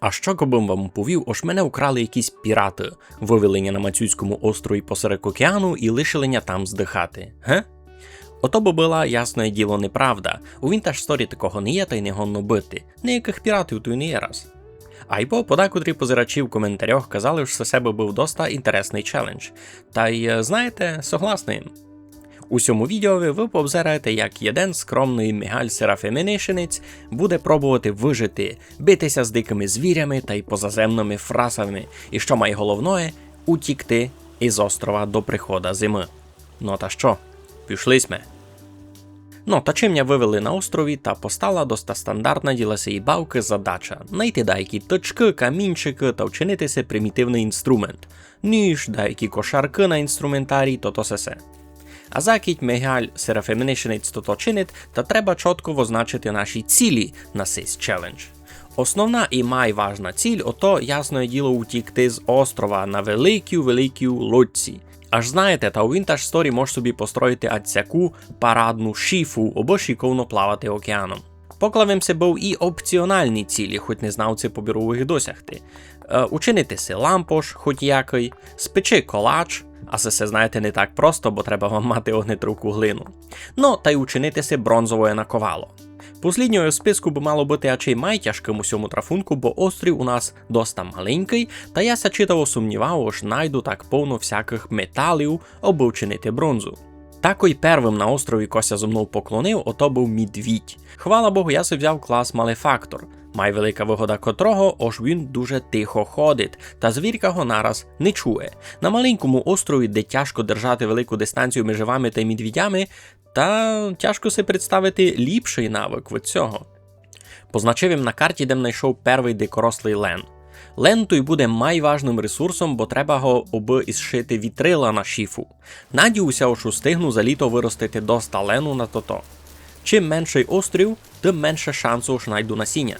А що кобим вам повів, ось мене украли якісь пірати, вивелення на Мацюцькому острові посеред океану і лишилення там здихати, ге? Ото би була, ясне діло, неправда. У Vintage Story такого не є та й не гонно бити. Ніяких піратів то й не є раз. Айбо подекотрі позирачі в коментарях казали, що себе був доста інтересний челендж. Та й, знаєте, согласний. У цьому відео ви пообзираєте, як один скромний мігаль-серафемінишинець буде пробувати вижити, битися з дикими звірями та й позаземними фрасами, і що має головне – утікти із острова до приходу зими. Ну та що? Пішли сме. Ну, та чим мене вивели на острові, та постала доста стандартна діля сеї бавки задача – знайти деякі точки, камінчики та вчинитися примітивний інструмент. Ніж, деякі кошарки на інструментарій, то сесе. А закіть мегаль серафемінишинець то чинить, та треба чітко позначити наші цілі на цей челендж. Основна і найважна ціль – ото, ясне діло, утікти з острова на великій лодці. Аж знаєте, та у Vintage Story можеш собі построїти ацяку парадну шіфу або шиковно плавати океаном. Поклавимося був і опціональні цілі, хоч не знав це побіру їх досягти. Учинити си лампош, хоч який, спечи колач, а це, знаєте, не так просто, бо треба вам мати огнетру глину. Ну, та й учинити си бронзове наковало. Послідньою в списку би мало бути ачей майтяжким у сьому трафунку, бо острів у нас доста маленький, та я ся читаво сумнівав, що найду так повно всяких металів, аби вчинити бронзу. Тако й первим на острові кося зо мною поклонив, ото був медвідь. Хвала Богу, я си взяв клас Малефактор. Май велика вигода котрого, ож він дуже тихо ходить, та звірка го нараз не чує. На маленькому острові, де тяжко держати велику дистанцію між вами та медвідями, та тяжко си представити ліпший навик від цього. Позначив їм на карті, де знайшов перший дикорослий лен. Лен той буде майважним ресурсом, бо треба го оби ізшити вітрила на шіфу. Надіюся, що встигну за літо виростити доста лену на тото. Чим менший острів, тим менше шансу, що найду насіння.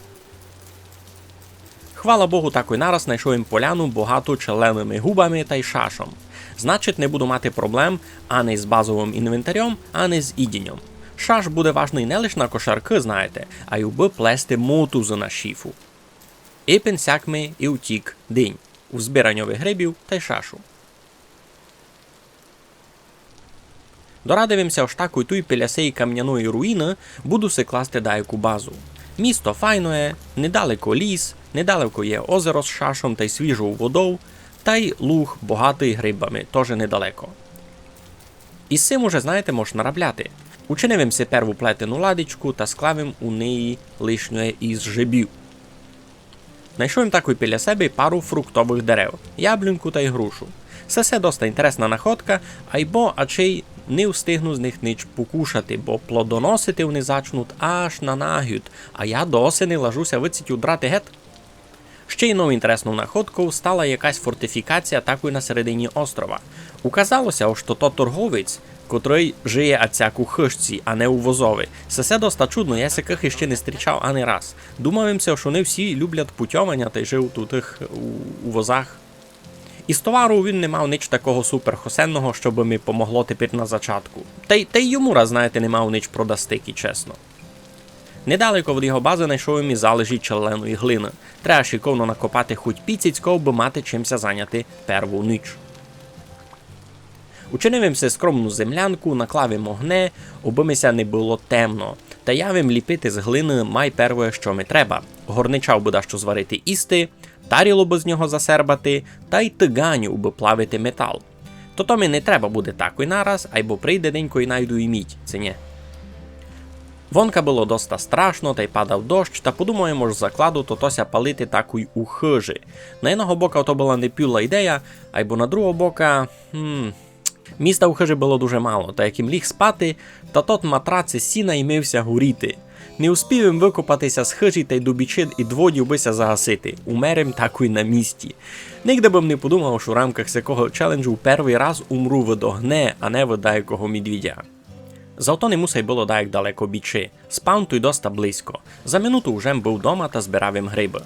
Хвала Богу, такий нараз знайшов їм поляну багату челеними губами та й шашом. Значить, не буду мати проблем ані з базовим інвентарем, ані з ідінням. Шаш буде важний не лише на кошарки, знаєте, а й уби плести мотузи на шіфу. І пенсяк ми і утік день у збиранньових грибів та й шашу. Дорадивимося аж таку й туй біля сеї кам'яної руїни буду си класти деяку базу. Місто файне, недалеко ліс, недалеко є озеро з шашом та й свіжою водою, та й луг багатий грибами, теж недалеко. І з цим уже, знаєте, можеш наробляти. Учинивим си перву плетену ладичку та склавим у неї лишнє із жибів. Знайшов таку біля себе пару фруктових дерев, яблуньку та й грушу. Це доста інтересна находка, айбо ачей не встигну з них ніч покушати, бо плодоносити вони зачнуть аж на нагют, а я до осени лажуся виціть драти гет. Ще й нову інтересну находкою стала якась фортифікація такої на середині острова. Указалося, що то торговець, котрий жиє ацяк у хижці, а не у возові. Це доста чудно, я таких іще не зустрічав ані раз. Думавимся, що вони всі люблять путьовання та й живуть у тих у возах. Із товару він не мав ніч такого суперхосенного, щоб ми помогло тепер на зачатку. Та й йому раз, знаєте, не мав ніч продастики, чесно. Недалеко від його бази знайшов і залежі челеної глини. Треба шиковно накопати хоч піцицько, аби мати чимся зайняти перву ніч. Учинивимся скромну землянку, наклавим огне, обимися не було темно. Та явим ліпити з глини май перве, що ми треба. Горничав би що зварити істи, таріло би з нього засербати, та й тиганю би плавити метал. То ми не треба буде такий нараз, айбо прийде денько і найду і мідь, це не. Вонка було доста страшно, та й падав дощ, та подумаємо ж закладу тося палити такий у хижі. На одного бока то була не пюла ідея, айбо на другого бока... Міста у хижі було дуже мало, та як їм ліг спати, та тот матраці сіна й мився горіти. Не успівим викопатися з хижі та й дубічи і дводів бися загасити. Умерем таку й на місці. Нігде б не подумав, що в рамках цього челенджу перший раз умру від огне, а не від деякого медвідя. Зато не мусить було даяк далеко бічи. Спав той доста близько. За минуту вже був дома та збирав їм гриби.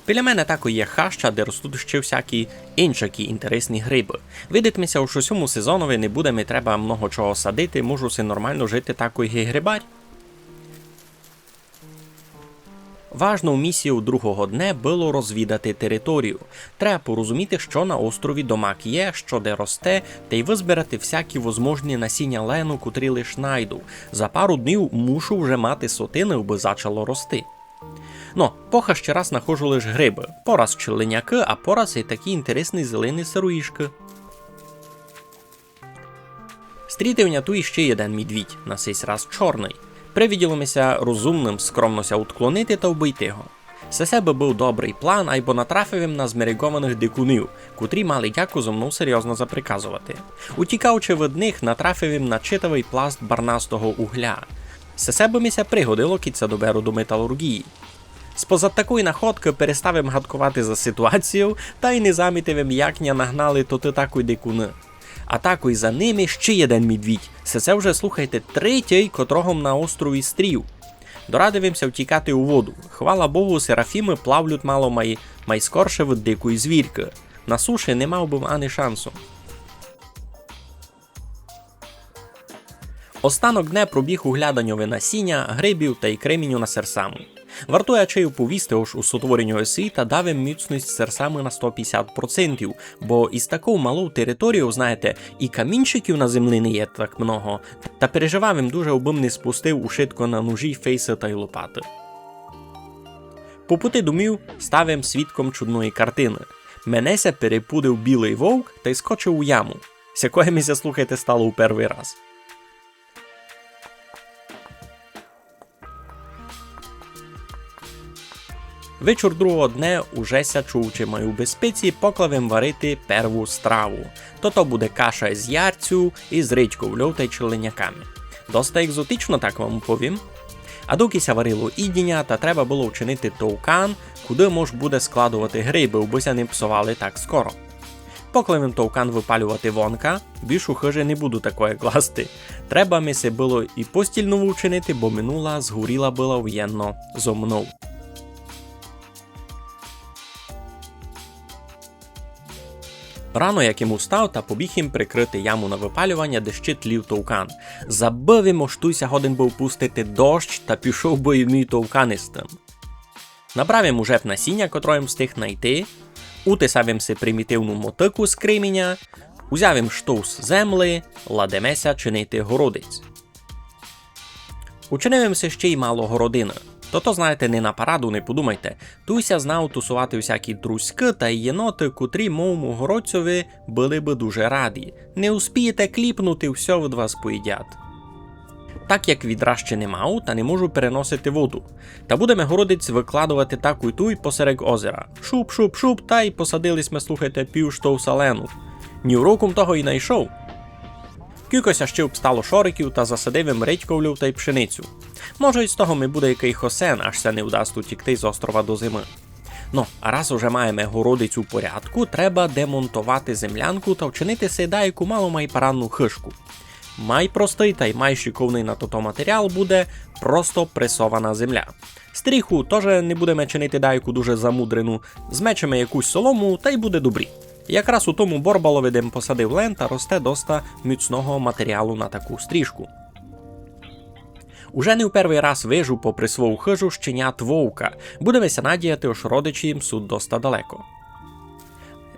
Біля мене тако є хаща, де ростуть ще всякі іншакі інтересні гриби. Видитимеся, у цьому сезонові не буде, треба много чого садити, можу си нормально жити такий грибарь. Важною місією другого дня було розвідати територію. Треба порозуміти, що на острові домак є, що де росте, та й визбирати всякі возможні насіння лену, котрі лиш найду. За пару днів мушу вже мати сотини, аби зачало рости. Ну, поки ще раз нахожу лиш гриби. Пораз челеняки, а пораз і такі інтересні зелені сироїшки. Стрітив ня ту іще один медвідь, на сей раз чорний. Привіділимося розумним скромнося утклонити та вбити його. Це себе був добрий план, айбо натрафив їм на змерегованих дикунів, котрі мали дяку зо мною серйозно заприказувати. Утікаючи від них, натрафив їм на читавий пласт барнастого угля. Це себе мися пригодило кіця доберу до металургії. Спозад такої находки переставим гадкувати за ситуацію, та й не замітивим, як ня нагнали тоти такої дикуни. А такой за ними ще один медвідь. Це вже, слухайте, третій, котрого на острові стрів. Дорадивимся втікати у воду. Хвала Богу, серафіми плавлють мало майскорше від дикої звірки. На суші не мав би ані шансу. Останок дня пробіг угляданньове насіння, грибів та й креміню на серсами. Вартує чею повісти ож у сотворенню світа давим міцність серсами на 150%, бо із таку малу територію, знаєте, і камінчиків на землі не є так много, та переживав дуже, обим не спустив ушитко на ножі, фейси та й лопати. По пути домів ставим свідком чудної картини. Менеся перепудив білий вовк та й скочив у яму. Сякое мися, слухайте, стало у перший раз. Вечір другого дня ужеся чувчи маю безпеці поклавим варити перву страву. То буде каша з ярцю і з ричкою та й челеняками. Доста екзотично, так вам повім. А докися варило ідіння, та треба було вчинити товкан, куди мож буде складувати гриби, убося не псували так скоро. Поклавим товкан випалювати вонка, більш у хижі не буду такое класти. Треба ми се було і постільну вчинити, бо минула згоріла була воєнно зо мною. Рано як йому став та побіг їм прикрити яму на випалювання, де ще тлів товкан. Забив йому штуйся годин був пустити дощ та пішов би й мій товкан із тим. Набрав йому жеп насіння, котро їм встиг знайти, утисав їм си примітивну мотику з креміння, узяв їм штовс земли, ладемеся чинити городець. Учинив їм си ще й мало городини. То, знаєте, не на параду, не подумайте. Туйся знав тусувати всякі друзьки та єноти, котрі мовому городцеві були би дуже раді. Не успієте кліпнути, все від вас поїдять. Так як відра ще не мав, та не можу переносити воду. Та будемо городець викладувати таку й туй посеред озера. Шуп-шуп-шуп, та й посадились ми, слухайте, пів штовса лену. Ні уроком того й найшов. Кількося ще обстало шориків та засадив їм редьковлю та й пшеницю. Може, із того ми буде який хосен, аж це не вдасть утікти з острова до зими. Ну, а раз уже маємо городець у порядку, треба демонтувати землянку та вчинити сейдайку мало майпаранну хишку. Май простий та й май шиковний на тото матеріал буде просто пресована земля. Стріху теж не будемо чинити дайку дуже замудрену, змечемо якусь солому та й буде добрі. Якраз у тому борбалові, де посадив лен, та росте доста міцного матеріалу на таку стрижку. Уже не в перший раз вижу попри свою хижу щенят вовка, будемося надіяти, що родичі їм суть доста далеко.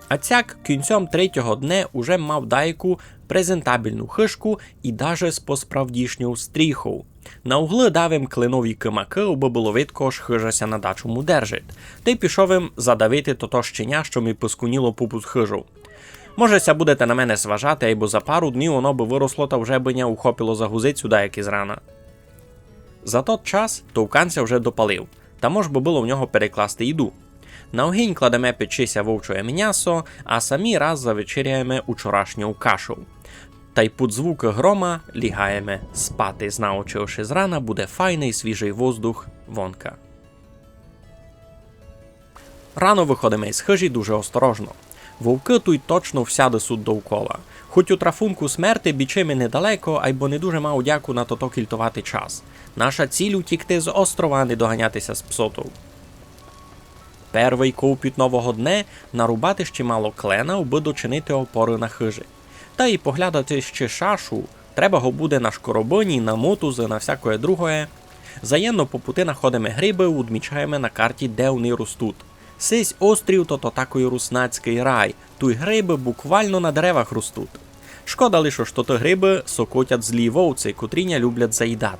А цяк кінцем третього дня уже мав дайку презентабельну хишку і даже з посправдішньою стріхою. На угли дав їм клинові кимаки, аби було видко, що хижася на дачому держить. Та й пішов їм задавити тото щеня, що ми поскуніло пупу з хижу. Можеся будете на мене зважати, або за пару днів воно би виросло та вже би ня ухопило за гузицю дайки зрана. За той час товканця вже допалив, та мож би було в нього перекласти їду. На огінь кладемо печися вовчоє м'ясо, а самі раз завечеряємо учорашню кашу. Та й під звуки грома лягаємо спати, знаючи, що зрана буде файний свіжий воздух вонка. Рано виходимо із хижі дуже осторожно. Вовки тут точно всяде суть довкола. Хоч у трафунку смерти бічими недалеко, айбо не дуже мав дяку на тото кільтувати час. Наша ціль утікти з острова, а не доганятися з псотов. Перший ковпіт нового дня нарубати ще мало клена, аби дочинити опори на хижі. Та й поглядати ще шашу, треба го буде на шкоробині, на мотузи, на всякое другое. Заємно по пути находимо гриби, удмічаємо на карті, де вони ростуть. Сись острів то такий руснацький рай, тут гриби буквально на деревах ростуть. Шкода лише, що то гриби сокотять злі вовці, котрі не люблять заїдати.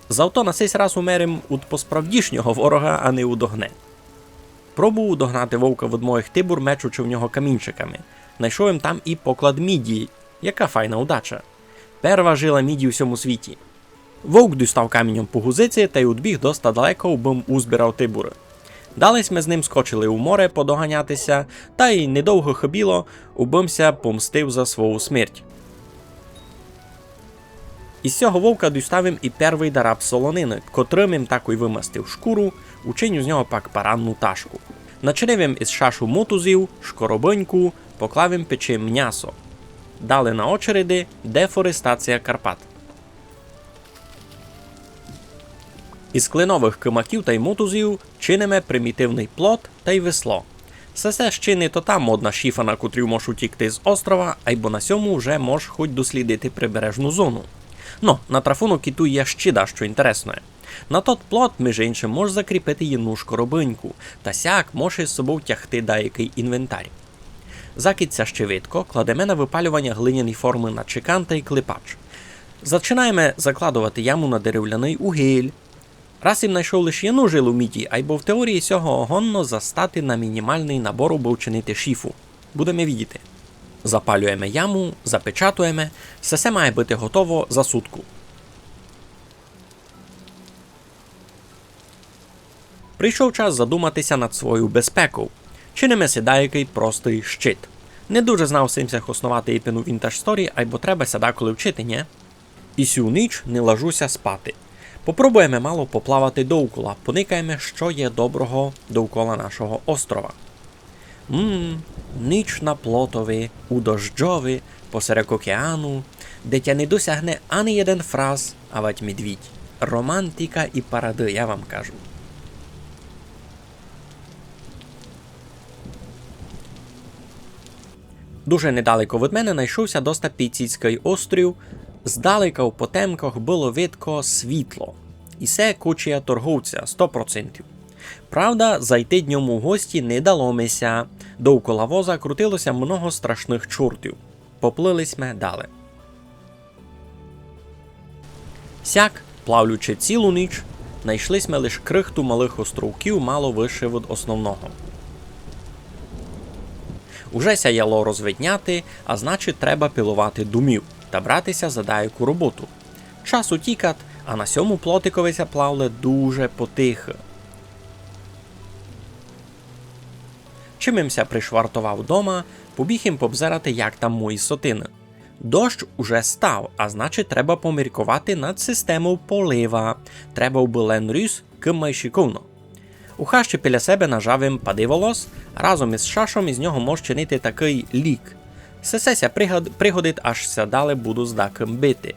Завто на сей раз умерим від посправдішнього ворога, а не у догне. Пробував догнати вовка від моїх тибур, мечучи в нього камінчиками. Найшов їм там і поклад міді. Яка файна удача. Перва жила міді у всьому світі. Вовк дістав камінням по гузиці та й удбіг доста далеко, бом узбирав тибури. Дались ми з ним скочили у море подоганятися, та й недовго хобіло, убимся помстив за свою смерть. Із цього вовка діставим і перший дараб солонини, котрим їм таку й вимастив шкуру, учиню з нього пак паранну ташку. Начинив із шашу мотузів, шкоробоньку, поклавим печим м'ясо. Дали на очереди дефорестація Карпат. Із клинових кимаків та й мотузів чиниме примітивний плот та й весло. Це ще не то та модна шіфа, на котрю мож утікти з острова, айбо на сьому вже мож хоч дослідити прибережну зону. Но, на трафунок і ту є ще дещо інтересне. На тот плот, між іншим, мож закріпити єдну шкоробиньку, та сяк може з собою тягти деякий інвентар. Закидця щевидко кладемо на випалювання глиняні форми на чекан та й клепач. Зачинаємо закладувати яму на деревляний угіль. Раз їм знайшов лише єдну жилу міді, айбо в теорії сього огонно застати на мінімальний набор, бо вчинити шіфу. Будемо видіти. Запалюємо яму, запечатуємо, все має бути готово за сутку. Прийшов час задуматися над своєю безпекою. Чинимо деякий простий щит. Не дуже знав симсях основати іпину Vintage Story, айбо треба сяда коли вчити, не? І сю ніч не лажуся спати. Попробуємо мало поплавати довкола, поникаємо, що є доброго довкола нашого острова. Ніч на плотові, у дожджові, посеред океану, де тя не досягне ані один фраз, а вать медвідь. Романтика і паради, я вам кажу. Дуже недалеко від мене знайшовся доста Піційський острів. Здалека в потемках було видко світло. І це кучія торговця, 100%. Правда, зайти днем у гості не даломися. Довкола воза крутилося много страшних чортів. Поплились ми далі. Сяк, плавлючи цілу ніч, знайшлись ми лише крихту малих островків мало вище від основного. Уже сяяло розвидняти, а значить треба пилувати думів та братися за деяку роботу. Час утікат, а на сьому плотиковися плавли дуже потихо. Чимимся пришвартував дома, побіг їм побзирати, як там мої сотини. Дощ уже став, а значить треба поміркувати над системою полива. Треба вбилен рюс, ким майшиковно. У хащі біля себе нажав їм пади волос, разом із шашом із нього може чинити такий лік. Сесеся пригодить, аж ся далі буду з даким бити.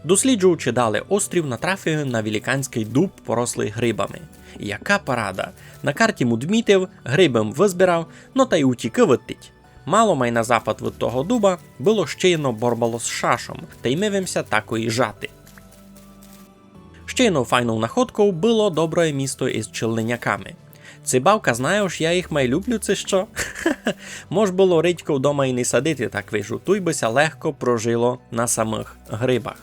Досліджуючи далі острів, натрапив на великанський дуб, порослий грибами. Яка парада! На карті мудмітив, грибом визбирав, но та й утіки виттить. Мало май на запад від того дуба було ще єно борбало з шашом, та й мивимся такої жати. Ще єно файною находкою було добре місто із челненяками. Цибавка, знаєш, я їх май люблю, це що? Мож було ридько вдома і не садити, так вижу, туй бися легко прожило на самих грибах.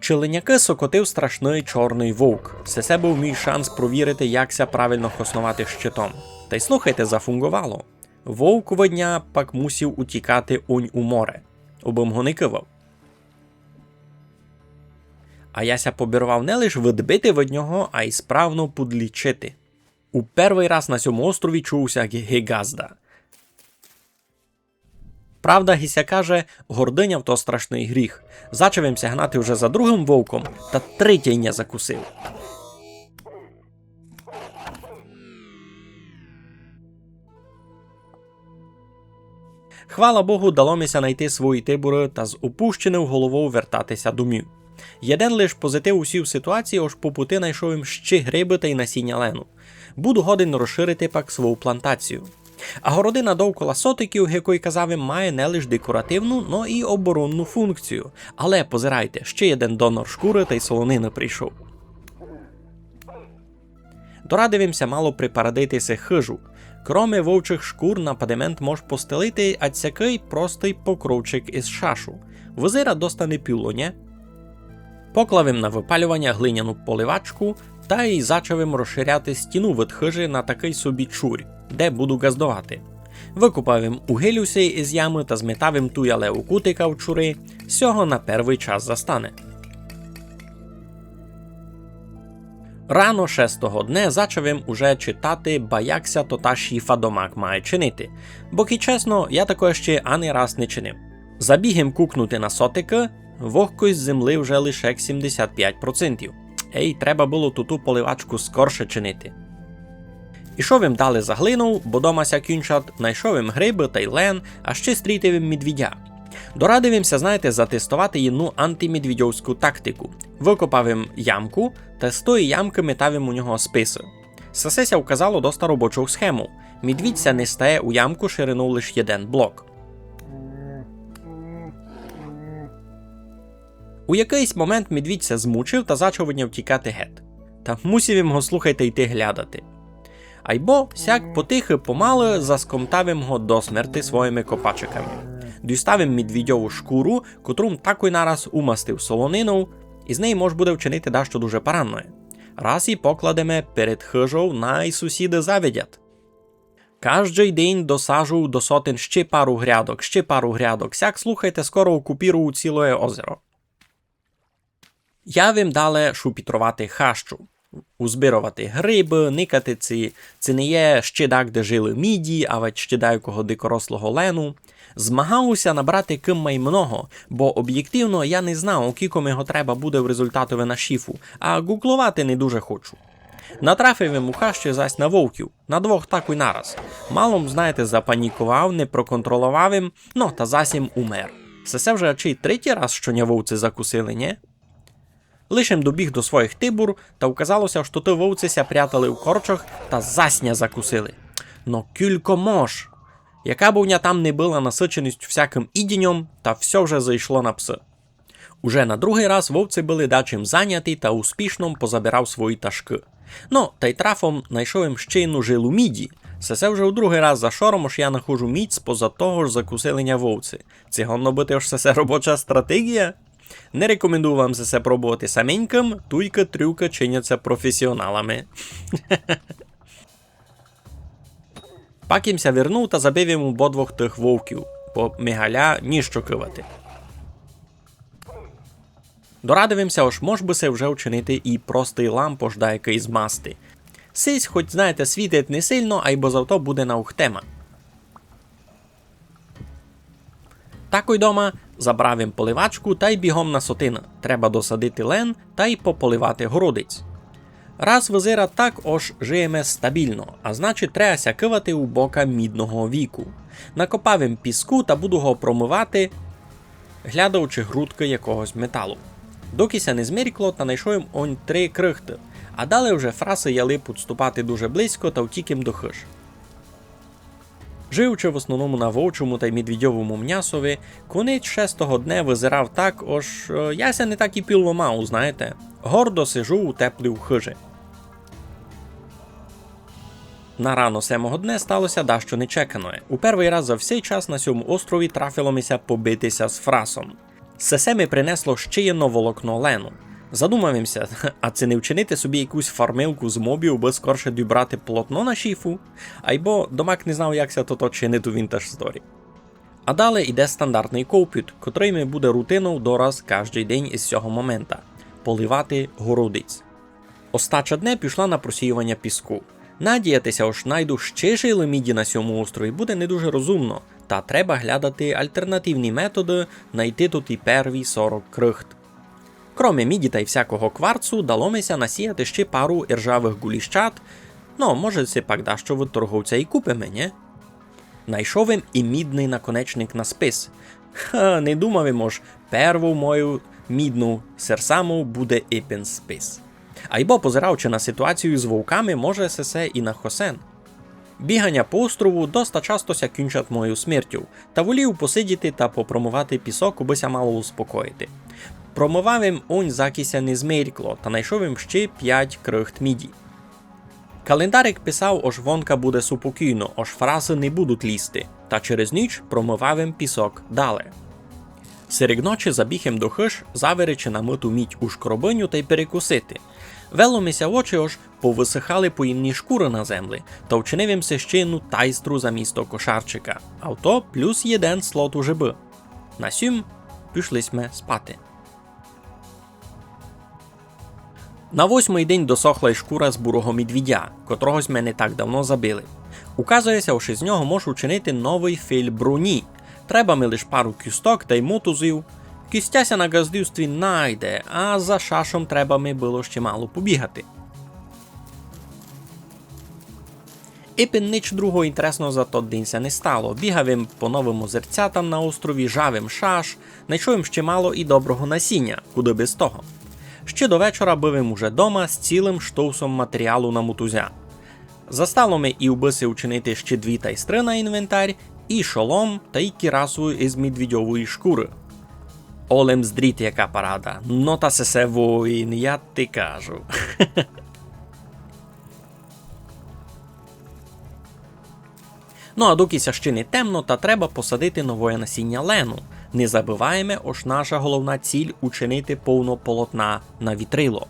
Челеняки сокотив страшний чорний вовк. Це був мій шанс провірити, якся правильно хоснувати щитом. Та й слухайте, зафунгувало. Вовк водня пак мусів утікати унь у море. Обом го не кивав. А яся побірвав не лише відбити від нього, а й справно подлічити. У перший раз на цьому острові чувся гігазда. Правда, Гіся каже, гординя в то страшний гріх. Зачавимся гнати вже за другим вовком, та третій не закусив. Хвала Богу, даломися знайти свої тибури та з опущеною головою вертатися домів. Єден лиш позитив усі в ситуації, ож по пути знайшов їм ще гриби та й насіння лену. Буду годен розширити пак свою плантацію. А городина довкола сотиків, як я казав, має не лише декоративну, но і оборонну функцію. Але позирайте, ще один донор шкури та й солонини прийшов. Дорадивимся мало припарадитися хижу. Кроме вовчих шкур на падемент мож постелити ацякий простий покровчик із шашу. Визира достане пілоня. Поклавим на випалювання глиняну поливачку та й зачавим розширяти стіну від хижі на такий собі чурь, де буду газдувати. Викупавим угилюся із ями та зметавим туяле у кутика в чури, сього на перший час застане. Рано 6-го дня зачавим уже читати, якся то та шіфа домак має чинити, бо ки чесно, я такого ще ані раз не чинив. Забігем кукнути на сотики, вогкость земли вже лише 75%. Ей, треба було ту поливачку скорше чинити. Ішовим дали за глину, бо дома ся кінчат, найшовим гриби та й лен, а ще стрітивим медвідя. Дорадивимся, знаєте, затестувати їдну антимедвідьовську тактику. Викопавим ямку та з тої ямки метавим у нього списи. Сесеся вказало доста робочу схему. Медвідь ся не стає у ямку ширину лише один блок. У якийсь момент медвідь ся змучив та зачав від нього втікати геть. Та мусів їм го слухайте йти глядати. Айбо сяк потихи помали заскомтавим го до смерти своїми копачиками. Діставим медвідьову шкуру, котру такой нараз умастив солонину, і з неї мож буде вчинити дещо дуже поранне. Раз і покладеме перед хижов, най сусіди завидять. Кожний день досажу до сотень ще пару грядок, сяк слухайте, скоро окупірую ціле озеро. Я вим дали шупітрувати хащу. Узбирувати гриби, никатиці, це не є щедак, де жили міді, а ведь щедайкого дикорослого лену. Змагався набрати ким май много, бо об'єктивно я не знав, кільком його треба буде в результатові на шіфу, а гуглувати не дуже хочу. Натрафив йому хащі зась на вовків, на двох так і нараз. Малом, знаєте, запанікував, не проконтролював їм, но та засім умер. Це вже чи третій раз, що ня вовці закусили, не? Лишим добіг до своїх тибур, та вказалося, що ті вовці ся прятали у корчах та засня закусили. Но кілько мож! Яка б у ня там не була насиченість всяким ідінням, та все вже зайшло на пси. Уже на другий раз вовці були дачим зайняті та успішно позабирав свої ташки. Ну, та й трафом найшов їм ще одну жилу міді. Це вже у другий раз за шором аж я нахожу мідь споза того ж закусилення вовці. Це гонно бути аж це робоча стратегія? Не рекомендую вам це пробувати саменьким, тільки трюки чиняться професіоналами. Пакімся вернув та забив йому обидвох тих вовків, бо мигаля ніщо кивати. Дорадивимся, ось мож би се вже вчинити і простий лампош да який з масти. Сись, хоч знаєте, світить не сильно, а й бо завто буде наухтема. Такой дома забравим поливачку та й бігом на сотина. Треба досадити лен та й пополивати городиць. Раз визира так ож жиємо стабільно, а значить треба ся кивати у бока мідного віку. Накопавим піску та буду го промивати, глядаючи грудки якогось металу. Доки ся не зміркло та найшов он 3 крихти, а далі вже фраси яли підступати дуже близько та втіким до хиж. Живучи в основному на вовчому та й медвідьовому м'ясові, конець 6-го дня визирав так, ож яся не так і піло мав, знаєте. Гордо сижу у теплій у хижі. На рано 7-го дня сталося дещо нечекане. У перший раз за всей час на цьому острові трафиломися побитися з фрасом. Сесе ми принесло ще одно волокно лену. Задумавимся, а це не вчинити собі якусь фармилку з мобів, би скорше дібрати полотно на шіфу? Айбо домак не знав, як ся то чинити у Vintage Story. А далі йде стандартний ковпіт, котрий ми буде рутиною дораз кожний день із цього момента – поливати городиць. Остача дня пішла на просіювання піску. Надіятися ож найду ще жили міді на цьому острові буде не дуже розумно, та треба глядати альтернативні методи, знайти тут і перві 40 крихт. Кроме міді та й всякого кварцу, даломися насіяти ще пару іржавих гуліщат, ну, може це пак дещо від торговця і купимо, не? Найшовим і мідний наконечник на спис. Не думав, ж, перву мою мідну серсаму буде іпен спис. Айбо позиравчи на ситуацію з вовками, може сесе і на хосен. Бігання по острову доста часто ся кінчать мою смертю, та волів посидіти та попромивати пісок, убися мало успокоїти. Промивав їм онь закися не змеркло, та найшов їм ще 5 крихт міді. Календарик писав, ож вонка буде супокійно, ож фрази не будуть лізти, та через ніч промивав їм пісок далі. Серед ночі забіг їм до хиш, завірячи намиту мідь у шкробиню та й перекусити. Веломися очі ож повисихали поїмні шкури на землі, та вчинив їм се ще одну тайстру за місто кошарчика, а то плюс 1 слот у жиби. На сім пішли сме спати. На 8-й день досохла й шкура з бурого медвідя, котрогось ми не так давно забили. Указується, що з нього можу вчинити новий філь броні. Треба ми лиш пару кісток та й мотузів. Кістяся на газдівстві найде, а за шашом треба ми було ще мало побігати. І нич другого інтересного за тот день ся не стало. Бігав їм по новим озерцятам на острові, жавим шаш, найшов їм ще мало і доброго насіння, куди без того. Ще до вечора бив їм уже дома з цілим штовсом матеріалу на мотузя. Застало ми і вбиси учинити ще 2 тайстри на інвентар, і шолом та й кірасу із медвідьової шкури. Олем здріт яка парада, но та сесе воїн, я ти кажу. Ну а докися ще не темно, та треба посадити нове насіння лену. Не забуваємо, ож наша головна ціль учинити повно полотна на вітрило.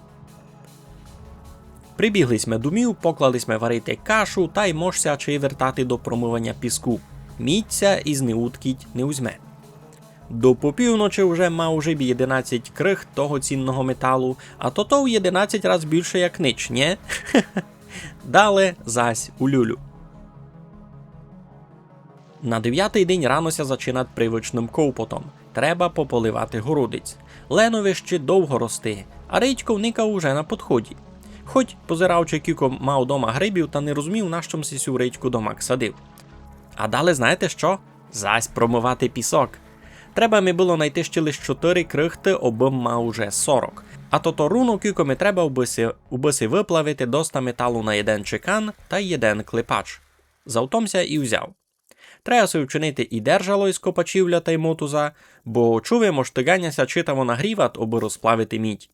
Прибіглись ми домів, поклались ми варити кашу, та й можся чи вертати до промивання піску. Міця із неуткіть не узьме. До попівночі вже мав жибі 11 крихт того цінного металу, а то в 11 раз більше як нич, нє? Дали зась у люлю. На 9-й день ранося зачинать привичним ковпотом. Треба пополивати городиць. Ленове ще довго рости, а речковника уже на подході. Хоч позиравчи кіко мав дома грибів та не розумів, на чому сю речку домак садив. А далі знаєте що? Зась промивати пісок. Треба ми було знайти ще лише 4 крихти, обим мав уже 40. А то руну кіко ми треба убиси виплавити доста металу на 1 чекан та 1 клепач. Завтомся і взяв. Треба се вчинити і держало із копачівля та й мотуза, бо чуємо, що тиганяся читаво нагріват, аби розплавити мідь.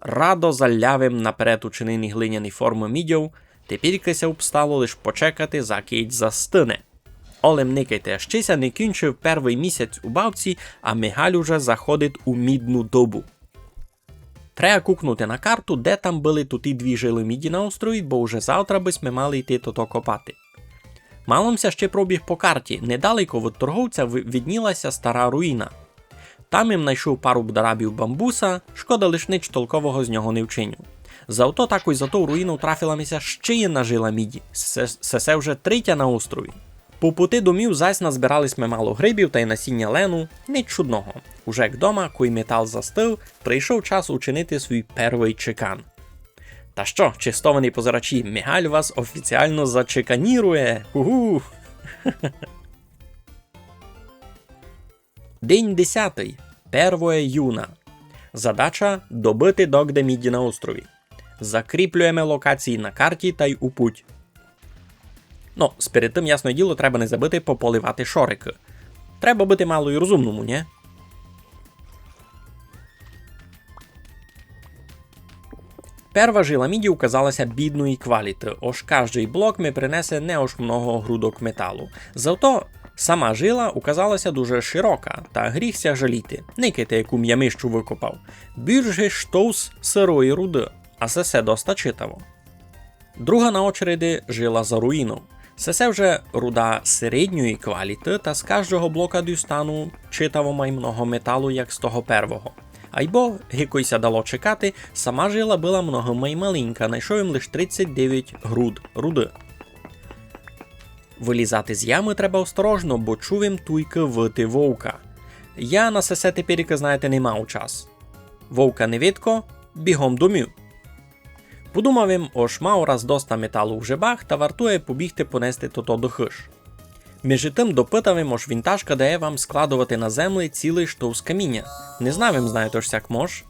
Радо залявим наперед учинені глиняні форми мідьов, тепіркися обстало лиш почекати, закить застине. Олем никайте, щеся не кінчив перший місяць у бавці, а Мигаль уже заходить у мідну добу. Треба кукнути на карту, де там були туті 2 жили міді на острові, бо вже завтра бись ми мали йти то копати. Маломся ще пробіг по карті, недалеко від торговця віднілася стара руїна. Там їм знайшов пару бдарабів бамбуса, шкода лиш нич толкового з нього не вчиню. Зато таку й за ту руїну трафилася ще одна жила міді, сесе вже 3 на острові. По пути домів зась назбирались ми мало грибів та й насіння лену, ніч чудного. Уже як дома, кой метал застив, прийшов час учинити свій перший чекан. Та що, чистовані позирачі, Мигаль вас офіціально зачеканірує! Ху-ху! День 10. 1 июня. Задача – добити догде міді на острові. Закріплюємо локації на карті та й у путь. Ну, перед тим, ясне діло, треба не забити пополивати шорики. Треба бути мало й розумному, не? Перва жила міді указалася бідної кваліти, ож кожний блок ми принесе не ож много грудок металу. Зато сама жила указалася дуже широка, та гріхся жаліти. Никайте, яку м'ямищу викопав. Більше штовс сирої руди, а сесе доста читаво. Друга на очереді жила за руїну. Сесе вже руда середньої кваліти, та з кожного блока дюстану читаво май много металу, як з того первого. Айбо, гікойся дало чекати, сама жила була много май маленька, найшов їм лиш 39 груд руди. Вилізати з ями треба осторожно, бо чуєм туйки вити вовка. Я на сесе тепер, знаєте, не мав час. Вовка не видко, бігом домів. Подумав їм, ож мав раз доста металу в жебах, та вартує побігти понести то до хиш. Між тим допитав їм, ож вінтажка дає вам складувати на землі цілий штовс каміння. Не знав їм, знаєте ж сяк мож.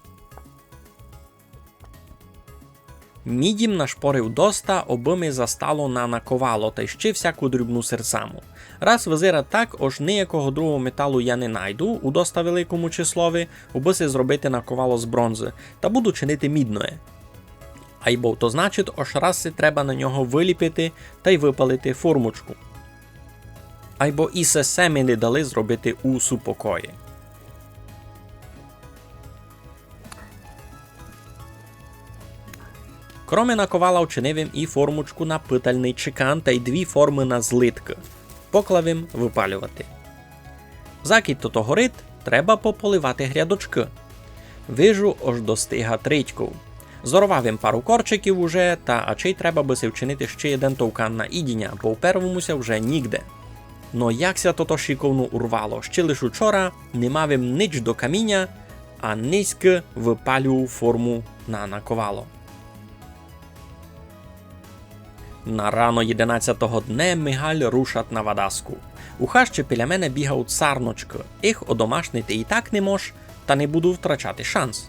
Мідім нашпорив доста, оби ми застало на наковало та ще всяку дрібну серсаму. Раз визира так, ож ніякого другого металу я не найду у доста великому числові, оби се зробити наковало з бронзи, та буду чинити мідное. Айбо то значить, ож раз се треба на нього виліпити та й випалити формочку. Айбо і се семі не дали зробити у супокої. Кроме наковала вчинивим і формочку на питальний чекан та й дві форми на злитки. Поклавим випалювати. Закід то горить, треба пополивати грядочки. Вижу, аж достига тритьков. Зорвавим пару корчиків уже, та ачей треба би се вчинити ще один товкан на ідіння, бо в первомуся вже нігде. Но якся то шиковно урвало, ще лиш учора не мавим ніч до каміння, а низьки випалював форму на наковало. На рано 11-го дне Мигаль рушат на Вадаску. У хащі біля мене бігав царночки. Їх одомашнити і так не мож, та не буду втрачати шанс.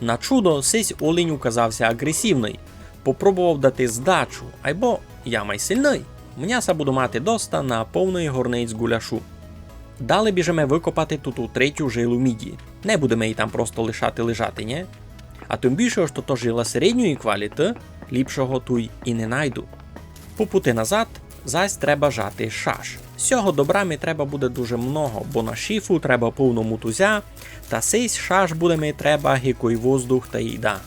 На чудо, сись олень указався агресивний. Попробував дати здачу, айбо я май сильний. М'яса буду мати доста на повний горниць гуляшу. Далі біжемо викопати тут у третю жилу міді. Не будемо її там просто лишати лежати, не? А тим більше, що то жила середньої кваліти, ліпшого туй і не найду. По пути назад, зась треба жати шаш. Сього добра ми треба буде дуже много, бо на шіфу треба повно мутузя, та сейсь шаш буде ми треба гікой воздух та їда.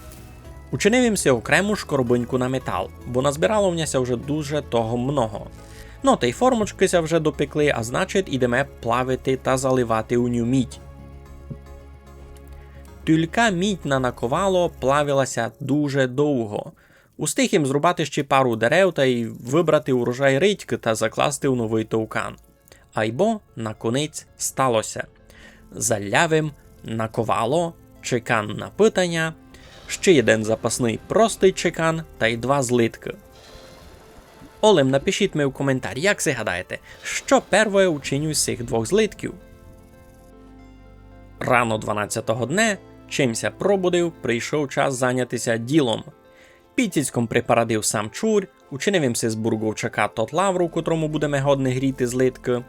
Учинивим се окрему шкорбиньку на метал, бо назбирало м'яся вже дуже того много. Ну та й формочкися вже допекли, а значить ідемо плавити та заливати у ню мідь. Тільки мідь на наковало плавилася дуже довго. Устиг їм зрубати ще пару дерев та й вибрати урожай ридьки та закласти у новий товкан. Айбо, наконець, сталося. Залявим наковало, чекан на питання, ще один запасний простий чекан та й два злитки. Олем, напишіть мені в коментар, як си гадаєте, що первое учиню з цих двох злитків? Рано 12-го дня, чимся пробудив, прийшов час зайнятися ділом. Піціцьком припарадив сам чур, учинивим се з бурговчака тот лавру, котрому будемо годне гріти злитки.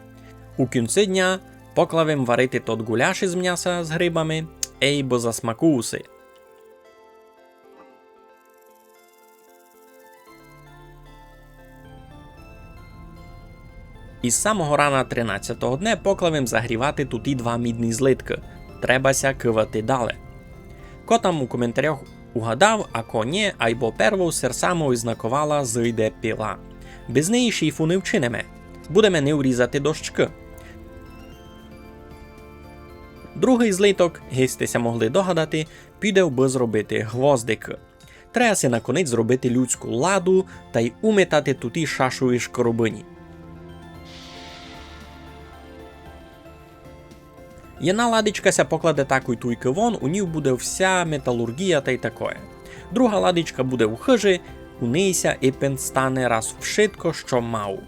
У кінці дня поклавим варити тот гуляш із м'яса з грибами, ейбо засмакуси. Із самого рана 13-го дня поклавим загрівати тут і два мідні злитки. Требася кивати далі. Ко там у коментарях угадав, а ко ні, айбо перву серсамо ізнакувала зійде піла. Без неї шіфу не вчинеме. Будемо не урізати дощки. Другий злиток, гістися могли догадати, піде би зробити гвоздики. Треба си наконець зробити людську ладу та й уметати туті шашові шкоробині. Jedna ладичка ся покладе таку й туйки вон, у ній буде вся металургія та й такое. Друга ладичка буде у хижі, у неї ся іпен стане раз вшитко, що мав.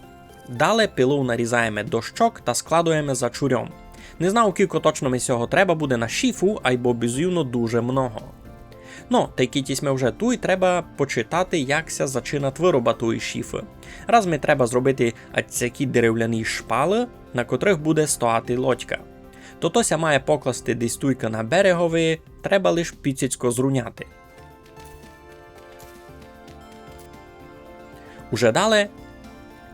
Далі пилу нарізаємо дощок та складуємо за чурьом. Не знав, кілько точно ми сього треба буде на шіфу, айбо безювно дуже много. Ну, та й кітісь ми вже туй, треба почитати, як ся зачинать вироба туї шіфи. Раз ми треба зробити ацякі деревляні шпали, на котрих буде стояти лодька. Тотося має покласти десь туйка на берегові, треба лиш піцяцько зруняти. Уже далі,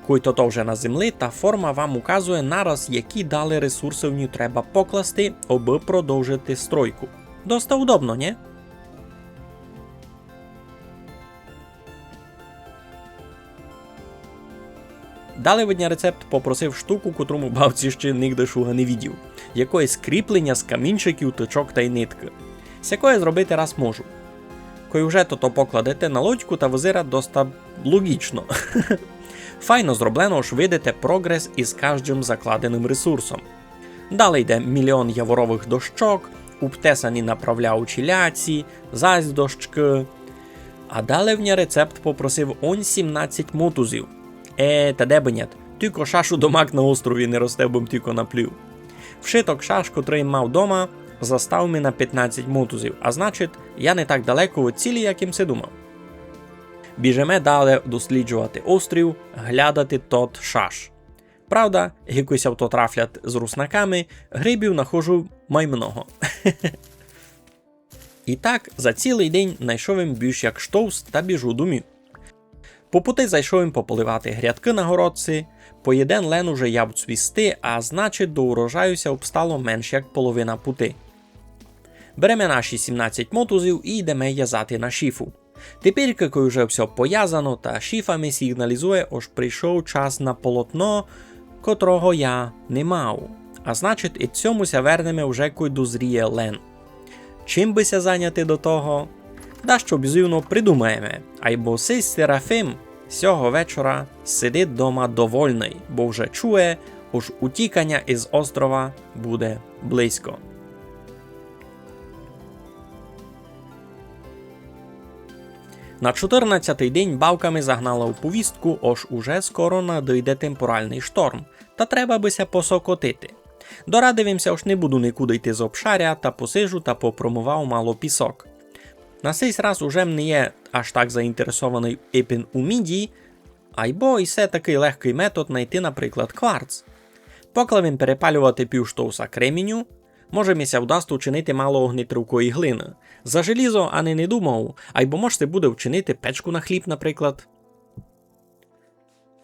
кой тото вже на землі, та форма вам указує нараз, які далі ресурси в ній треба покласти, аби продовжити стройку. Доста удобно, не? Далі видня рецепт попросив штуку, котрому бабці ще нігде шуга не відів. Якоїсь кріплення з камінчиків, точок та й нитки. Сякое зробити раз можу. Кой вже то покладете на лодьку та визира доста логічно. Файно зроблено, ж видите прогрес із кожним закладеним ресурсом. Далі йде мільйон яворових дощок, обтесані направляючі ляці, зась дощки. А далі вня рецепт попросив он 17 мотузів. Та де би нет, тільки шашу домак на острові не росте, бом тільки наплів. Вшиток шаш, котрий мав дома, застав мене на 15 мотузів, а значить, я не так далеко від цілі, яким се думав. Біжеме далі досліджувати острів, глядати тот шаш. Правда, якось автотрафлять з руснаками, грибів нахожу маймного. І так, за цілий день знайшов їм більш як штовс та біжу домів. По пути зайшов їм пополивати грядки на городці, по єден лен уже яб цвісти, а значить до урожаюся обстало менш як половина пути. Беремо наші 17 мотузів і йдемо язати на шіфу. Тепер, коли вже все поязано та шіфами сигналізує, ож прийшов час на полотно, котрого я не мав. А значить, і цьомуся вернемо вже кой дозріє лен. Чим бися зайняти до того? Да що бзивно придумаємо, айбо сей Серафим сього вечора сидить дома довольний, бо вже чує, уж утікання із острова буде близько. На 14-й день бавками загнала у повістку, ож уже скоро надійде темпоральний шторм, та треба бися посокотити. Дорадивимся, ож не буду нікуди йти з обшаря, та посижу та попромував мало пісок. На цей раз уже не є аж так заінтересований епін у міді, айбо і все такий легкий метод знайти, наприклад, кварц. Поклавим перепалювати півштовса креміню, може міся вдасть учинити мало огнетривкої глини. За желізо, а не думав, айбо можете буде вчинити печку на хліб, наприклад.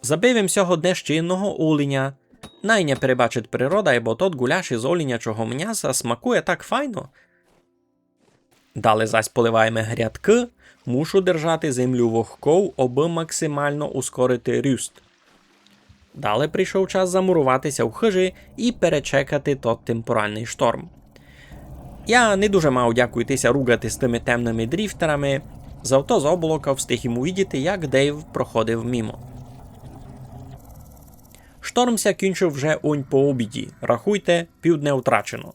Забивим сього дне ще одного оленя. Найня перебачить природа, айбо тот гуляш із оленячого м'яса смакує так файно. Далі зась поливаємо грядки, мушу держати землю вогков, аби максимально ускорити ріст. Далі прийшов час замуруватися в хижі і перечекати тот темпоральний шторм. Я не дуже мав, дякуйтеся, ругати з тими темними дріфтерами, завто з облака встиг йому видіти, як Дейв проходив мімо. Штормся кінчив вже онь по обіді, рахуйте, півдня втрачено.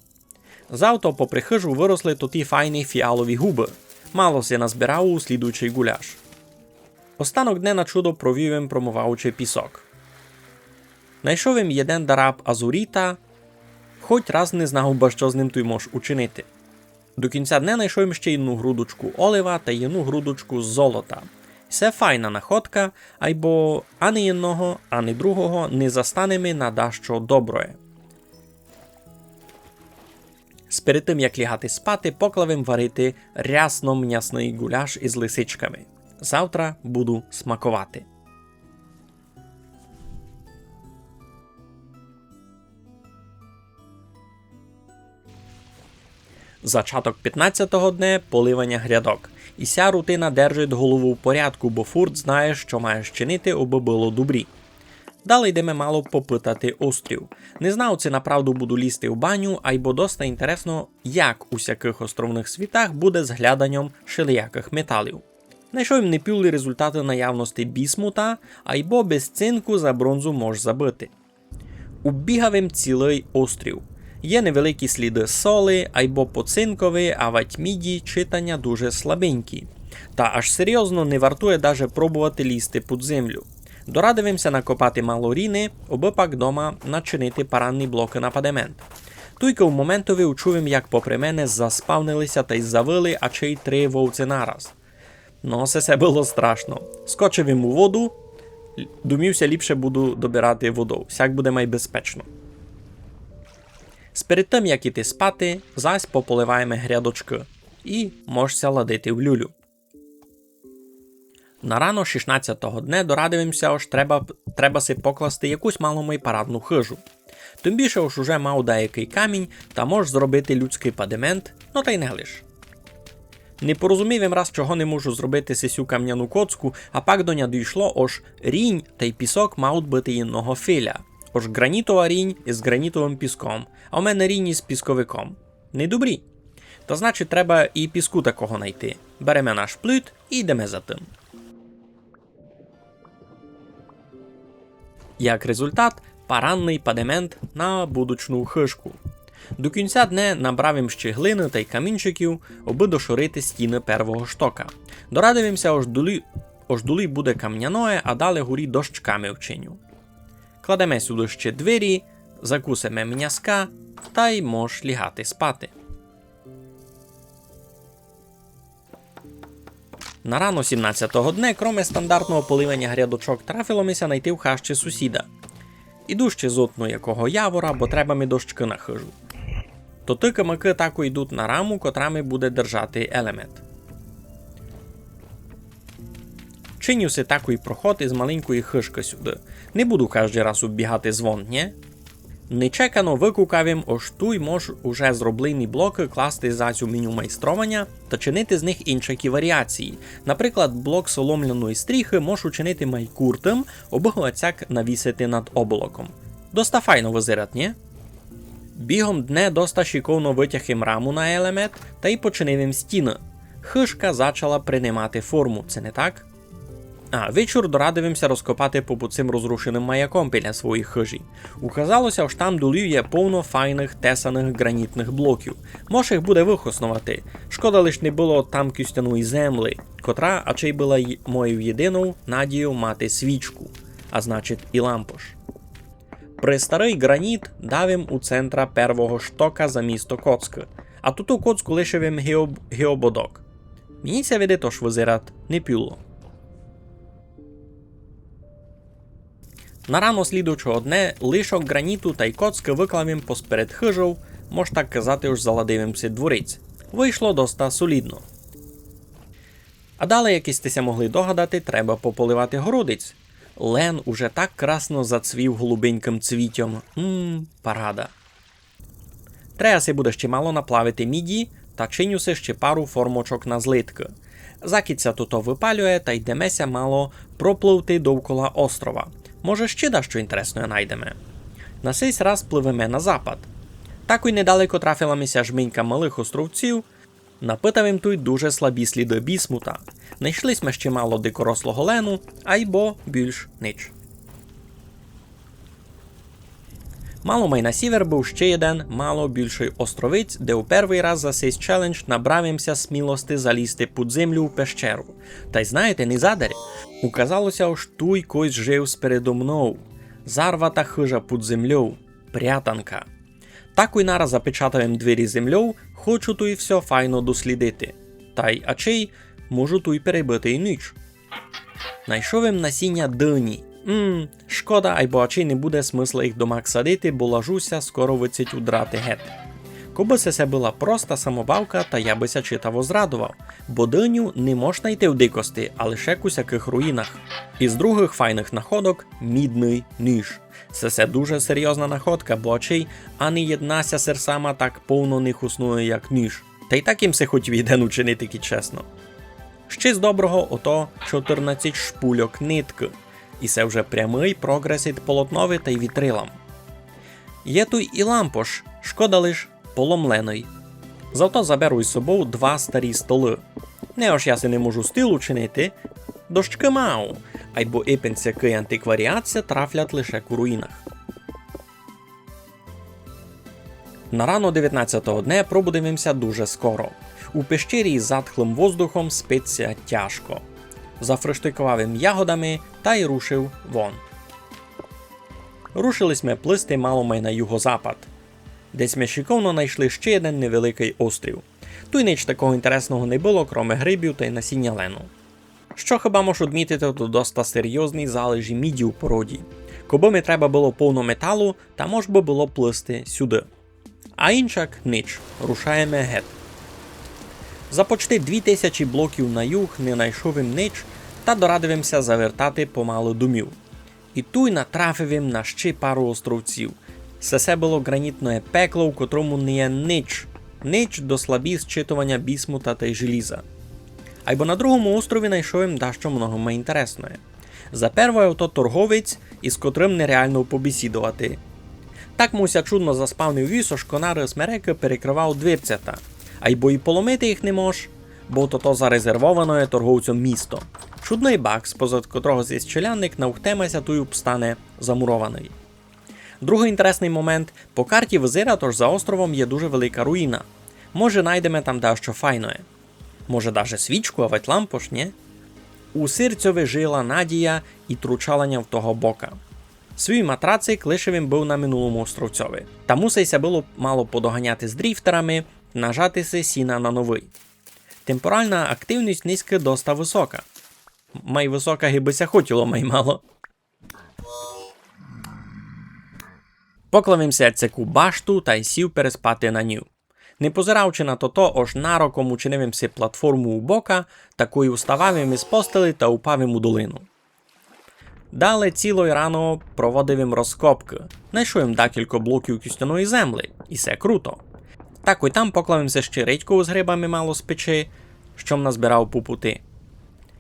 Завтра попри хижу виросли тоті файні фіалові губи, мало се назбирав у слідуючий гуляш. Останок дне на чудо провів промиваючи пісок. Найшов їм єден дараб азуріта, хоч раз не знав, ба що з ним той мож учинити. До кінця дня найшов їм ще одну грудочку олива та одну грудочку золота. Це файна находка, айбо ані одного, ані другого не застанемо на дащо доброє. Перед тим, як лягати спати, поклавим варити рясно м'ясний гуляш із лисичками. Завтра буду смакувати. Зачаток 15-го дня – поливання грядок. І ся рутина держить голову в порядку, бо фурт знає, що маєш чинити, аби було добрі. Далі йдемо мало попитати острів. Не знав, чи направду буду лізти в баню, айбо доста інтересно, як у всяких островних світах буде з гляданням шеліяких металів. Найшов їм непівлі результати наявності бісмута, айбо без цинку за бронзу мож забити. Убігав їм цілий острів. Є невеликі сліди соли, айбо поцинкові, а в міді читання дуже слабенькі. Та аж серйозно не вартує даже пробувати лізти під землю. Дорадивимся накопати мало ріни, аби пак дома начинити паранні блоки на падемент. Тільки в моментові учув, як попри мене заспавнилися та й завили, а чи й 3 вовці нараз. Ну, це було страшно. Скочив їм у воду, думівся, ліпше буду добирати воду, всяк буде майбезпечно. Перед тим, як іти спати, зась пополиваємо грядочки і можся ладити в люлю. На рано 16-го дня дорадивимося, аж треба си покласти якусь малому й парадну хижу. Тим більше аж уже мав деякий камінь та мож зробити людський падемент, ну та й не лиш. Не порозумів їм раз, чого не можу зробити сисю кам'яну коцку, а пак до ня дійшло, аж рінь та й пісок мають бити інного філя. Ож гранітова рінь із гранітовим піском, а у мене рінь із пісковиком. Не добрі. То значить треба і піску такого знайти. Беремо наш плит і йдемо за тим. Як результат, паранний падемент на будучну хижку. До кінця дня набрав їм ще глини та й камінчиків, аби дошорити стіни первого штока. Дорадивимся, аж долі буде кам'яное, а далі горі дощками вчиню. Кладемо сюди ще двері, закусимо м'яска та й мож лягати спати. На рано 17-го дня, кроме стандартного поливання грядочок, трафило-мися найти в хащі сусіда. Іду ще зотну якого явора, бо треба ми дощки на хижу. То тики-мики тако йдуть на раму, котрами буде держати елемент. Чинюся такий проход із маленької хижки сюди. Не буду кожен раз убігати звон, не? Нечекано викукавим, ось туй мож уже зроблені блоки класти за цю меню майстровання та чинити з них інші варіації. Наприклад, блок соломляної стріхи мож учинити майкуртим, або оцяк навісити над облаком. Доста файно визират, не? Бігом дне доста шиковно витягим раму на елемент та й починивим стіни. Хижка зачала приймати форму, це не так? Вечір дорадивимося розкопати по цим розрушеним маяком біля своїх хижі. Указалося, що там долів є повно файних тесаних гранітних блоків. Може їх буде вихоснувати. Шкода лиш не було там кюстяної землі, котра, а чи й була мою єдиною надією мати свічку, а значить і лампош. При старий граніт давим у центра первого штока за місто Коцки, а тут у Коцку лишивим геободок. Мені це види тож визират не пюло. На рано слідуючого дня лишок граніту та й коцки виклавим посперед хижов, мож так казати уж заладивимся дворець. Вийшло доста солідно. А далі, як істеся могли догадати, треба пополивати городець. Лен уже так красно зацвів голубеньким цвітом. Парада. Треба си буде ще мало наплавити міді та чинюся ще пару формочок на злитки. Закіця то випалює та йдемеся мало пропливти довкола острова. Може ще дещо інтересне найдемо. На сей раз пливеме на запад. Такой недалеко трафилася жменька малих островців, напитавим тут дуже слабі сліди бісмута. Найшлись ще мало дикорослого лену, айбо більш нич. Мало май на сівер був ще один, мало більший островець, де у перший раз за сей челендж набравимся смілости залізти під землю у пещеру. Та й знаєте, не задарі. Указалося, що туй койсь жив спереду мною. Зарвата хижа під землю. Прятанка. Такой нараз запечатаєм двері землю, хочу туй все файно дослідити. Та й ачей, можу туй перебити і ніч. Найшовим насіння дині. Шкода, айбо ачей не буде смисла їх домак садити, бо лажуся скоро вицять удрати гет. Коби се була проста самобавка, та я бися читаво зрадував, бо диню не можна йти в дикості, а лише в усяких руїнах. Із других файних находок – мідний ніж. Це дуже серйозна находка, бо очей ані єднася серсама так повно не хуснує, як ніж. Та й так їм се хоч віден учинити ки чесно. Ще з доброго ото 14 шпульок нитки. І це вже прямий прогрес від полотнови та й вітрилам. Є тут і лампош, шкода лиш поломлений. Зато заберу із собою 2 старі столи. Не ож я се не можу стил учинити, дощки мау, айбо іпенцяки антикваріатся трафлять лише у руїнах. На рано 19-го дня пробудимося дуже скоро. У пещері із затхлим воздухом спиться тяжко. Зафриштикував ягодами та й рушив вон. Рушились ми плисти мало май на юго-запад. Десь ми шиковно знайшли ще один невеликий острів. Тут ніч такого інтересного не було, кроме грибів та й насіння лену. Що хіба можу відмітити, то доста серйозні залежі міді у породі. Коби ми треба було повно металу, та мож би було плисти сюди. А інчак ніч, рушаємо гет. За почти 2000 блоків на юг не знайшовим ніч та дорадивимося завертати помалу домів. І туй натрафивим на ще пару островців. Це було гранітне пекло, в котрому не є ніч. Ніч до слабі зчитування бісмута та й желіза. Айбо на другому острові знайшовим дещо много інтересне. За перше ото торговець, із котрим нереально побесідувати. Так муся чудно заспавнив вісо, що конари смереки перекривав двірцята. Айбо і поломити їх не мож, бо то зарезервоване торговцям місто. Чудний баг, спозад котрого зі щелянник навхтемася тую стане замурований. Другий інтересний момент, по карті визира, тож за островом є дуже велика руїна. Може найдемо там дещо файне. Може даже свічку, а ведь лампош, не? У сирцьові жила надія і тручалення в того бока. Свій матрацик лишивим був на минулому островцьові. Та мусився було мало подоганяти з дріфтерами, нажати си сіна на новий. Темпоральна активність низька доста висока. Май висока гибися хотіло май мало. Поклавимся цеку башту та й сів переспати на ню. Не позиравши на то, аж нароком учинивим си платформу у бока, такою встававим із постели та упавим у долину. Далі цілої рано проводивим розкопки, знайшовим декілька блоків кістяної землі, і все круто. Так ой там поклавимся ще редьку з грибами мало з печі, що назбирав по пути.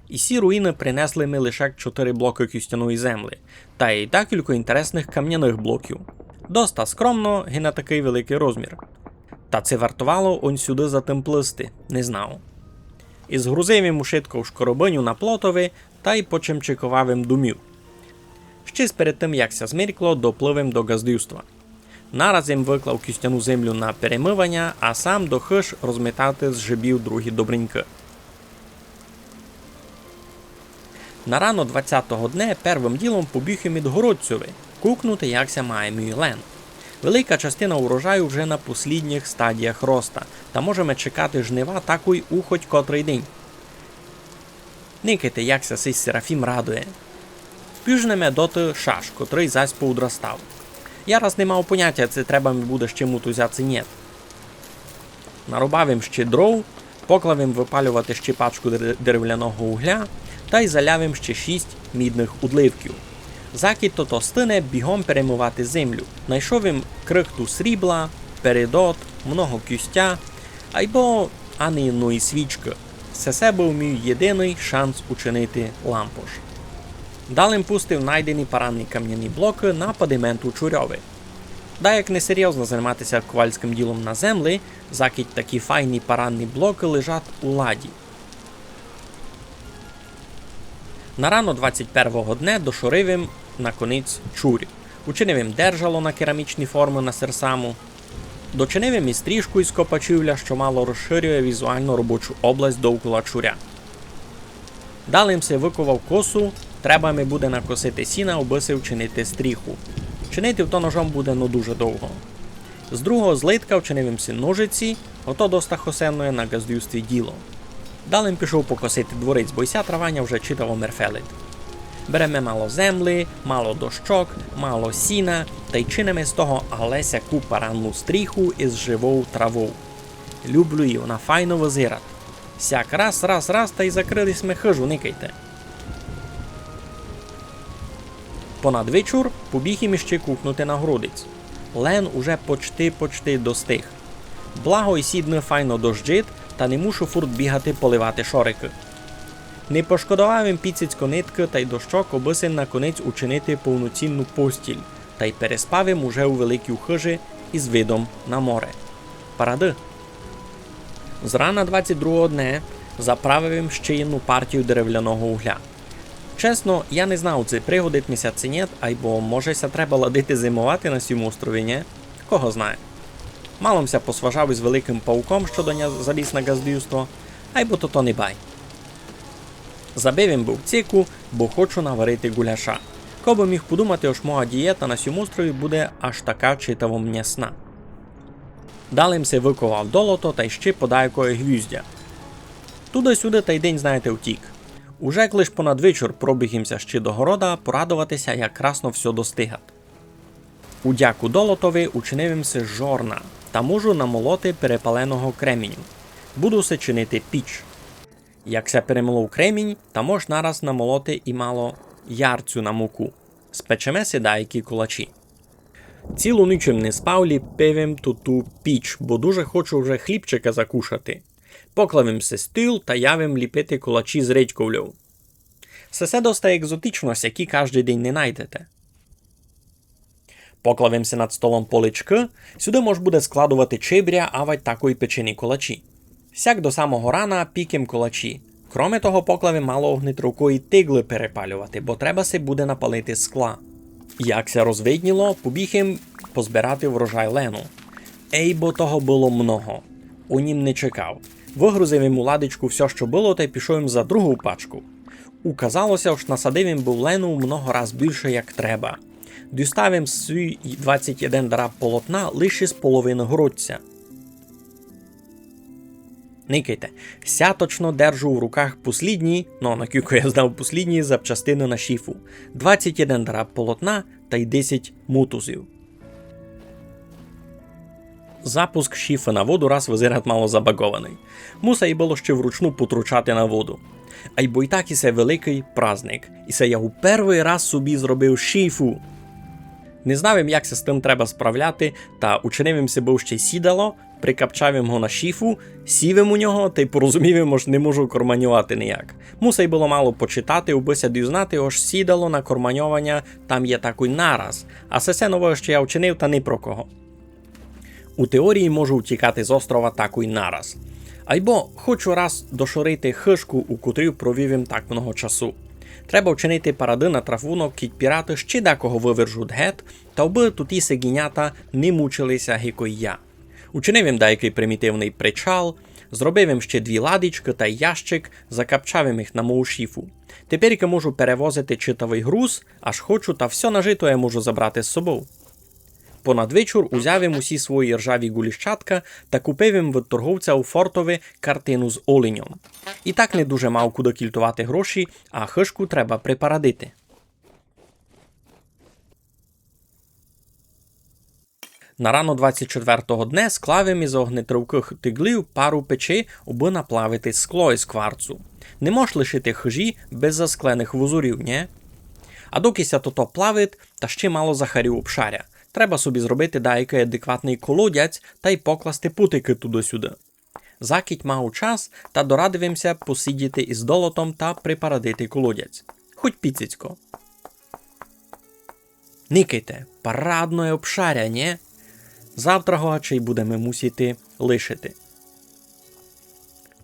І сі руїни принесли ми лише 4 блоки кістяної землі, та й декілька інтересних кам'яних блоків. Доста скромно і на такий великий розмір. Та це вартувало он сюди затемплисти, не знав. І згрузив йому швидко в шкоробиню на плотові та й почимчикував думів. Ще перед тим, як ся зміркло, допливем до газдівства. Нараз їм виклав кістяну землю на перемивання, а сам до хиш розмітати з жибів другі добреньки. На рано 20-го дня первим ділом побіг і Мідгородцеві, кукнути, як ся має мій лен. Велика частина урожаю вже на послідніх стадіях роста, та можемо чекати жнива такої у хоч котрий день. Никайте, як ся сей Серафім радує. Піжнеме доти шаш, котрий зась поудростав. Я раз не мав поняття, це треба ми буде ще муту взяти нет. Нарубавим ще дров, поклавим випалювати ще пачку деревляного угля, та й залявим ще 6 мідних удливків. Закид то стине бігом перемивати землю. Найшовим крихту срібла, передот, много кюстя, айбо аніної свічки. Це був мій єдиний шанс учинити лампош. Далим пустив найдені паранні кам'яні блоки на падимент у Чурьові. Да як не серйозно займатися ковальським ділом на землі, закид такі файні паранні блоки лежать у ладі. На рано 21-го дня дошуривим на конець чурі. Учинивим держало на керамічні форми на серсаму. Дочинивим і стрижку із копачівля, що мало розширює візуально робочу область довкола чуря. Далі їм се викував косу, треба ми буде накосити сіна, аби се вчинити стріху. Чинити то ножом буде дуже довго. З другого злитка вчинивим си ножиці, ото доста хосенної на газдюстві діло. Далі пішов покосити дворець, бо ся травання вже читаво мерфелить. Беремо мало землі, мало дощок, мало сіна, та й чинимо з того алесяку паранну стріху із живою травою. Люблю її, вона файно визират. Сяк раз, та й закрились ми хижу, никайте. Понад вечір побіг їм іще кукнути на грудиць. Лен уже почти достиг. Благо й сідне файно дожджит, та не мушу фурт бігати поливати шорики. Не пошкодував їм піцицько нитки та й дощок, аби се на конець учинити повноцінну постіль, та й переспав їм уже у великій хижі із видом на море. Паради. Зрана 22-го дня заправив їм ще одну партію деревляного угля. Чесно, я не знав, чи пригодить мися чи ні, або можеся треба ладити зимувати на сім острові, ні? Кого знає. Маломся посважав із великим пауком, що до нього заліз на газдівство, айбо то не бай. Забив їм був ціку, бо хочу наварити гуляша. Кого міг подумати, ось моя дієта на сім острові буде аж така читаво м'ясна. Далі їм се виковав долото та й ще подайкою гвіздя. Туди-сюди та й день, знаєте, втік. Уже лиш понад вечір пробігімся ще до города порадуватися, як красно все достигат. У дяку долотові учинивим се жорна, та можу намолоти перепаленого креміню. Буду се чинити піч. Як се перемолов кремінь, та мож нараз намолоти і мало ярцю на муку. Спечеме се дайкі кулачі. Цілу нічим не спав, ліпивим ту піч, бо дуже хочу вже хлібчика закушати. Поклавим се стіл та явим ліпити кулачі з редьковлю. Все доста екзотично, які кожен день не найдете. Поклавим се над столом полички, сюди мож буде складувати чебря, авать такої печені кулачі. Сяк до самого рана пікем кулачі. Кроме того, поклавим мало огнит рукою тигли перепалювати, бо треба се буде напалити скла. Як се розвидніло, побігим позбирати врожай лену. Ей, бо того було много. У нім не чекав. Вигрузив йому ладичку все, що було, та й пішов їм за другу пачку. Указалося, що насадив їм був лену много раз більше, як треба. Дістав їм свій 21 драб полотна лише з половини грудця. Никайте, ся точно держу в руках послідні, наскільки я знав, послідні запчастини на шіфу. 21 драб полотна та й 10 мутузів. Запуск шіфа на воду раз визират мало забагований. Муса й було ще вручну потручати на воду. А й бо й так і се великий праздник. І се я у перший раз собі зробив шіфу. Не знав, як се з тим треба справляти, та учинив себе ще сідало, прикапчав його на шіфу, сівим у нього, та й порозумів, що не можу корманювати ніяк. Муса й було мало почитати, убися дізнати, ось сідало на корманювання, там є такий нараз, а все нове, що я вчинив, та не про кого. У теорії можу втікати з острова такий нараз. Айбо хочу раз дошорити хишку, у котрій провів їм так много часу. Треба вчинити паради на трафунок, кіть пірати ще декого вивержуть гет, та аби тут і сегінята не мучилися гіко й я. Учинив їм деякий примітивний причал, зробив їм ще 2 ладички та ящик, закапчав їм їх на мою шіфу. Тепер я можу перевозити читавий груз, аж хочу, та все нажито я можу забрати з собою. Понад вечір узяв їм усі свої ржаві гуліщатка та купив їм від торговця у фортові картину з оленем. І так не дуже мав куди кільтувати гроші, а хишку треба припарадити. На рано 24-го дня склав їм із огнетривких тиглів пару печей, аби наплавити скло із кварцу. Не можеш лишити хижі без засклених вузурів, не? А докися то плавить, та ще мало захарів обшаря. Треба собі зробити деякий адекватний колодязь та й покласти путики туди-сюди. Закіть мав час та дорадивимся посидіти із долотом та припарадити колодязь. Хоть піцицько. Никайте, парадне обшаря, не? Завтра гачей будемо мусити лишити.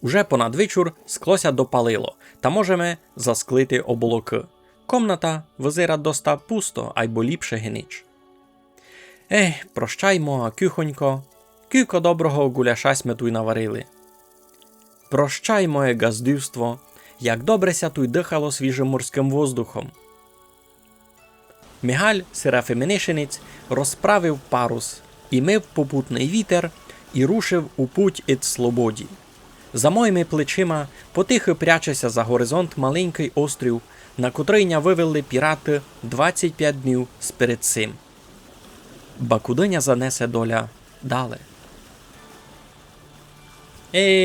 Уже понад вечір склося допалило, та можемо засклити оболоки. Комната визира доста пусто, айбо ліпше генич. Прощаймо, кюхонько. Кілько доброго гуляша сме туй наварили. Прощай, моє газдівство, як добре ся туй дихало свіжим морським воздухом. Мігаль, Серафиминишинець, розправив парус, і мив попутний вітер, і рушив у путь ід слободі. За моїми плечима потихо прячеся за горизонт маленький острів, на котрий вивели пірати 25 днів сперед цим. Ба кудиня занесе доля далі.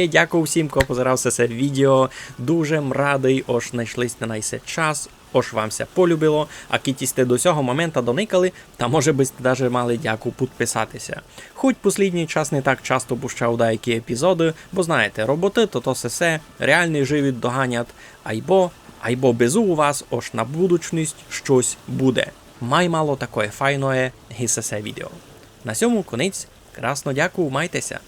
Дякую всім, хто позирався це відео. Дуже радий, ось знайшлись на найсе час, ось вам все полюбило. А кіті сте до цього моменту доникали, та може би сте даже мали дяку підписатися. Хоч послідній час не так часто пущав деякі епізоди, бо знаєте, роботи то все, реальний живіт доганять, айбо безу у вас ось на будучність щось буде. Май мало такое файное гісесе відео. На цьому конець, красно дякую, майтеся.